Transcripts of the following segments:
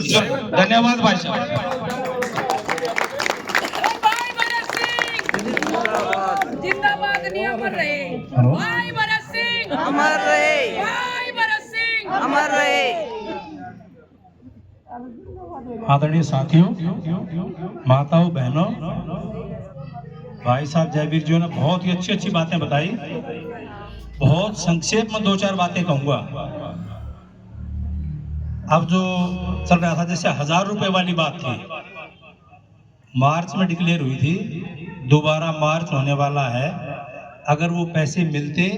धन्यवाद भाई साहब। जिंदाबाद नहीं अमर रहे भाई भरत सिंह, अमर रहे, भाई भरत सिंह अमर रहे। आदरणीय साथियों, माताओं, बहनों, भाई साहब जयवीर जी ने बहुत ही अच्छी अच्छी बातें बताई। बहुत संक्षेप में 2-4 बातें कहूंगा। अब जो चल रहा था, जैसे 1000 रुपए वाली बात थी, मार्च में डिक्लेयर हुई थी, दोबारा मार्च होने वाला है। अगर वो पैसे मिलते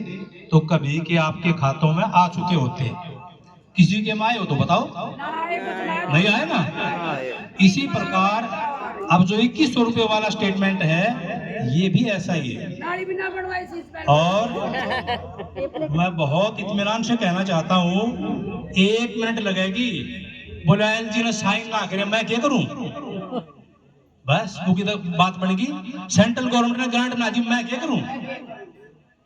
तो कभी के आपके खातों में आ चुके होते। किसी के में आए हो तो बताओ, नहीं आए ना। इसी प्रकार अब जो 2100 रुपए वाला स्टेटमेंट है, ये भी ऐसा ही है। और मैं बहुत इत्मीनान से कहना चाहता हूँ, 1 मिनट लगेगी, बोले एलजी ने साइन ना करे, मैं क्या करूं? बस वो की बात पड़ेगी, सेंट्रल गवर्नमेंट ने ग्रांट ना दी, मैं क्या करूं?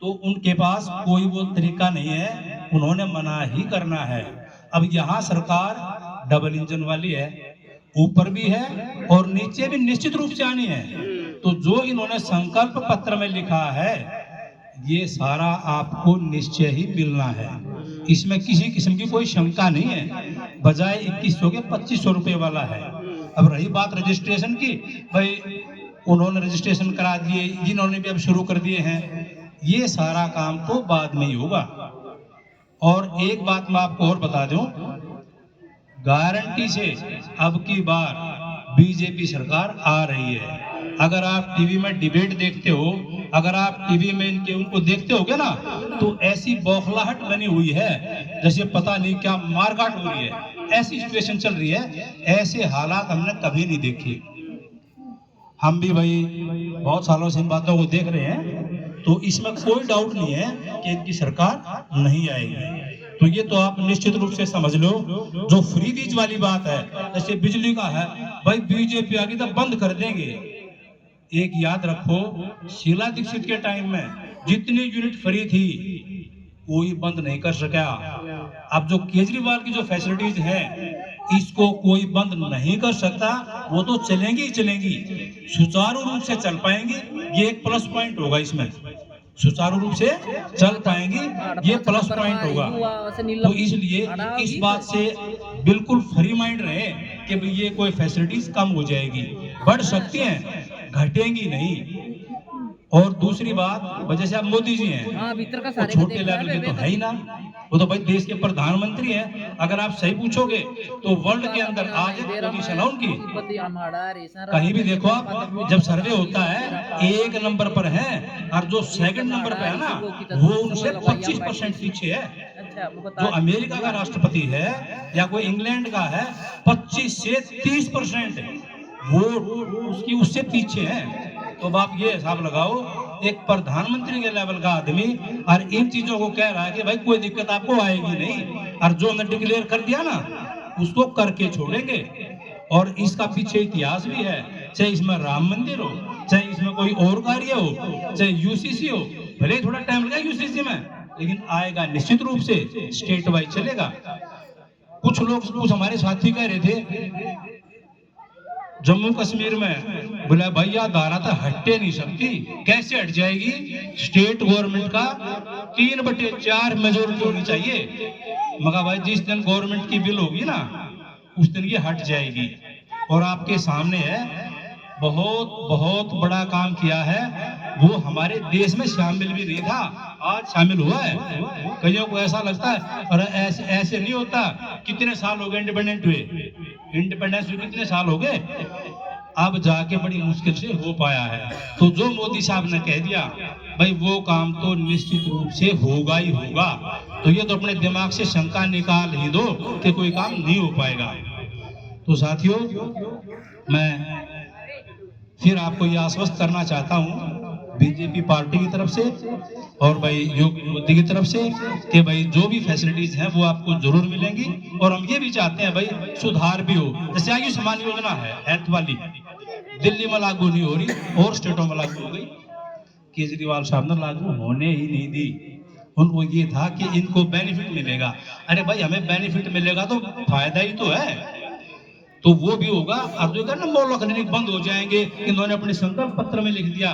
तो उनके पास कोई वो तरीका नहीं है, उन्होंने मना ही करना है। अब यहाँ सरकार डबल इंजन वाली है, ऊपर भी है और नीचे भी निश्चित रूप से आनी है। तो जो इन्होंने संकल्प पत्र में लिखा है, ये सारा आपको निश्चय ही मिलना है। इसमें किसी किस्म की कोई शंका नहीं है। बजाय 2100 के 2500 रुपए वाला है। अब रही बात रजिस्ट्रेशन की, भाई उन्होंने रजिस्ट्रेशन करा दिए, जिन्होंने भी अब शुरू कर दिए हैं, ये सारा काम तो बाद में ही होगा। और एक बात मैं आपको और बता दूं, गारंटी से अब की बार बीजेपी सरकार आ रही है। अगर आप टीवी में डिबेट देखते हो, अगर आप टीवी में इनके उनको देखते होगे ना, तो ऐसी बौखलाहट बनी हुई है जैसे पता नहीं क्या मारकाट हो रही है। ऐसी सिचुएशन चल रही है, ऐसे हालात हमने कभी नहीं देखे। हम भी भाई बहुत सालों से इन बातों को देख रहे हैं, तो इसमें कोई डाउट नहीं है कि इनकी सरकार नहीं आएगी। तो ये तो आप निश्चित रूप से समझ लो। जो फ्री बीज वाली बात है, जैसे बिजली का है, भाई बीजेपी आगे तो बंद कर देंगे। एक याद रखो, शीला दीक्षित के टाइम में जितनी यूनिट फ्री थी, कोई बंद नहीं कर सका। अब जो केजरीवाल की जो फैसिलिटीज है, इसको कोई बंद नहीं कर सकता। वो तो चलेंगी ही चलेंगी, सुचारू रूप से चल पाएंगी, ये एक प्लस पॉइंट होगा। इसमें सुचारू रूप से चल पाएंगी, ये प्लस पॉइंट होगा। तो इसलिए इस बात से बिल्कुल फ्री माइंड रहे कि भाई ये कोई फैसिलिटीज कम हो जाएगी, बढ़ सकती हैं, घटेंगी नहीं। और दूसरी बात, जैसे आप मोदी जी हैं, वो छोटे लेवल के तो है ही ना, वो तो भाई देश के प्रधानमंत्री हैं। अगर आप सही पूछोगे तो वर्ल्ड के अंदर आज पोजीशन है उनकी, कहीं भी देखो आप, जब सर्वे होता है 1 नंबर पर है, और जो 2nd नंबर पे है ना, वो उनसे 25% पीछे है। जो अमेरिका का राष्ट्रपति है या कोई इंग्लैंड का है, 25 से 30% वो उसकी उससे पीछे है। तो आप ये हिसाब लगाओ, एक प्रधानमंत्री के लेवल का आदमी और इन चीजों को कह रहा है कि भाई कोई दिक्कत आपको आएगी नहीं, और जो हमने डिक्लेयर कर दिया ना, उसको करके छोड़ेंगे। और इसका पीछे इतिहास भी है, चाहे इसमें राम मंदिर हो, चाहे इसमें कोई और कार्य हो, चाहे यूसीसी हो, भले थोड़ा टाइम लगा यूसीसी में, लेकिन आएगा निश्चित रूप से, स्टेट वाइज चलेगा। कुछ हमारे साथी कह रहे थे जम्मू कश्मीर में, बोला भैया धारा तो हटे नहीं सकती, कैसे हट जाएगी? स्टेट गवर्नमेंट का 3/4 मेजोरिटी होनी चाहिए। मगर भाई जिस दिन गवर्नमेंट की बिल होगी ना, उस दिन ये हट जाएगी। और आपके सामने है, बहुत बहुत बड़ा काम किया है, वो हमारे देश में शामिल भी नहीं था, आज शामिल हुआ है। कईयों को ऐसा लगता है और ऐसे नहीं होता। कितने साल हो गए इंडिपेंडेंट हुए, इंडिपेंडेंस हुए कितने साल हो गए, अब जाके बड़ी मुश्किल से हो पाया है। तो जो मोदी साहब ने कह दिया, भाई वो काम तो निश्चित रूप से होगा ही होगा। तो ये तो अपने दिमाग से शंका निकाल ही दो कि कोई काम नहीं हो पाएगा। तो साथियों, मैं फिर आपको ये आश्वस्त करना चाहता हूँ बीजेपी पार्टी की तरफ से और भाई योगी मोदी की तरफ से कि भाई जो भी फैसिलिटीज हैं वो आपको जरूर मिलेंगी। और हम ये भी चाहते हैं भाई सुधार भी हो। जैसे आयुष्मान योजना है हेल्थ वाली, दिल्ली में लागू नहीं हो रही और स्टेटों में लागू हो गई, केजरीवाल साहब ने लागू होने ही नहीं दी। उनको ये था कि इनको बेनिफिट मिलेगा। अरे भाई हमें बेनिफिट मिलेगा तो फायदा ही तो है, तो वो भी होगा। अब जो ना मोहल्ला क्लिनिक बंद हो जाएंगे, इन्होंने अपने संकल्प पत्र में लिख दिया।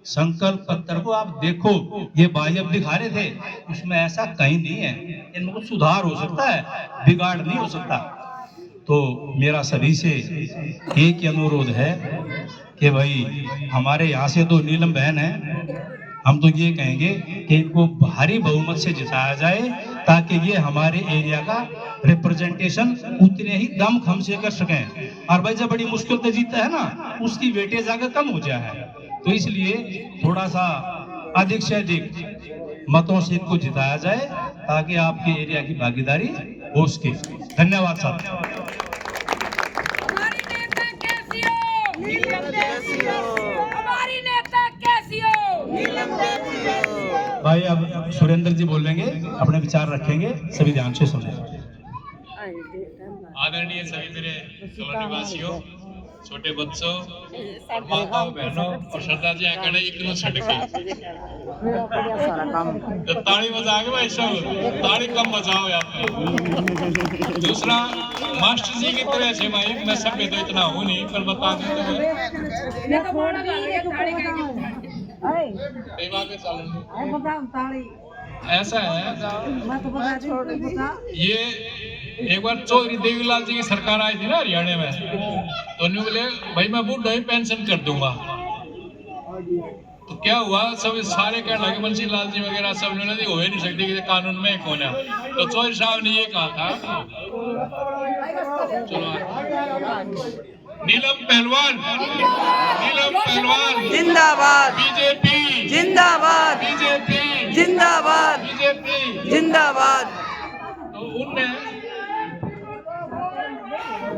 संकल्प पत्र को आप देखो, ये भाई अब दिखा रहे थे, उसमें ऐसा कहीं नहीं है। इनमें कुछ सुधार हो सकता है, बिगाड़ नहीं हो सकता। तो मेरा सभी से एक ही अनुरोध है कि भाई हमारे यहाँ से तो नीलम बहन है, हम तो ये कहेंगे कि इनको भारी बहुमत से जिताया जाए, ताकि ये हमारे एरिया का रिप्रेजेंटेशन उतने ही दमखम से कर सकें। और भाई जब बड़ी मुश्किल से जीता है ना, उसकी वेटेज आगे कम हो जाए। तो इसलिए थोड़ा सा अधिक से अधिक मतों से इनको जिताया जाए, ताकि आपके एरिया की भागीदारी हो सके। धन्यवाद साहब। हमारी नेता कैसी हो? हमारी नेता कैसी हो? भाई अब सुरेंद्र जी बोलेंगे, अपने विचार रखेंगे, सभी ध्यान से सुने। आदरणीय सभी मेरे कॉलोनी वासियों, छोटे बच्चों, माताओं, बहनों और श्रद्धा जी आकर एक किलो छटके तो ताली बजा के भाई सब ताली कम बजाओ यहाँ पे। दूसरा, मास्टर जी की तरह से भाई मैं सब में तो इतना हूँ नहीं, पर बता दूं तो ऐसा है। ये एक बार चौधरी देवीलाल जी की सरकार आई थी ना हरियाणा में, तो उन्होंने बोले भाई मैं बूढ़ा ही पेंशन कर दूंगा। तो क्या हुआ, सब सारे कहने लगे बंसी लाल जी वगैरह सब ने हो ही नहीं सकती कि कानून में कौन है। तो चौधरी साहब ने ये कहा था, चलो नीलम पहलवान, नीलम पहलवान जिंदाबाद, बीजेपी जिंदाबाद, बीजेपी जिंदाबाद, बीजेपी। जिंदाबाद। तो उनने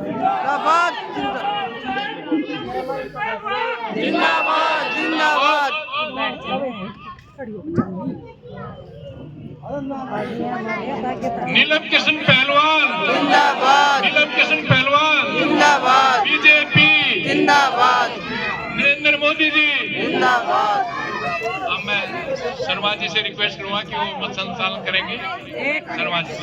जिंदाबाद, जिंदाबाद, जिंदाबाद। नीलम किशन पहलवान जिंदाबाद, नीलम किशन पहलवान जिंदाबाद, बीजेपी जिंदाबाद, नरेंद्र मोदी जी। जिंदाबाद। अब मैं शर्मा जी से रिक्वेस्ट करूंगा कि वो मत संचालन करेंगे। शर्मा जी।